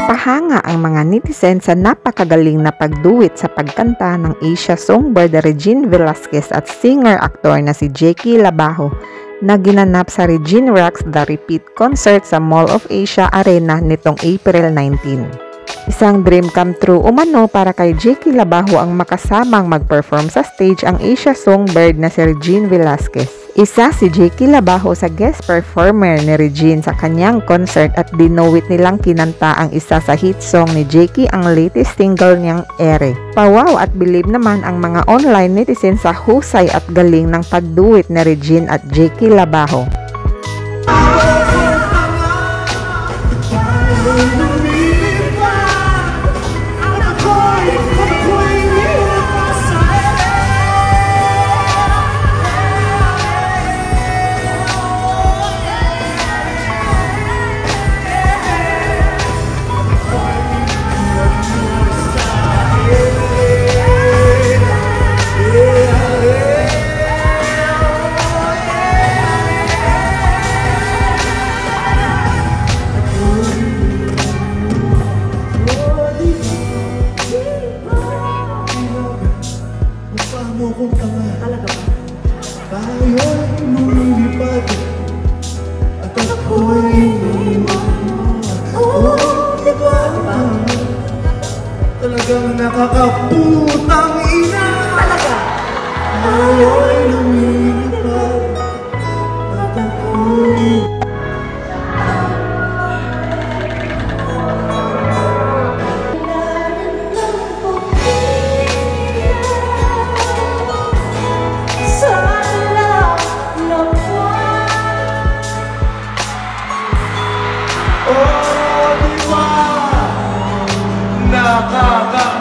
Napahanga ang mga netizen sa napakagaling na pagduwit sa pagkanta ng Asia songbird Regine Velasquez at singer-aktor na si Jackie Labajo na ginanap sa Regine Rocks The Repeat concert sa Mall of Asia Arena nitong April 19. Isang dream come true umano para kay Jackie Labajo ang makasamang mag-perform sa stage ang Asia songbird na si Regine Velasquez. Isa si Jackie Labajo sa guest performer ni Regine sa kanyang concert at dinuwit nilang kinanta ang isa sa hit song ni Jackie, ang latest single niyang Ere. Pawaw at believe naman ang mga online netizens sa husay at galing ng pagduwit ni Regine at Jackie Labajo. Talaga ba? Tayo'y lumilipad at ako'y iwan mo. Oh, diba? Talagang nakakaputang ina. Talaga? Tayo'y lumilipad at ako'y nakaka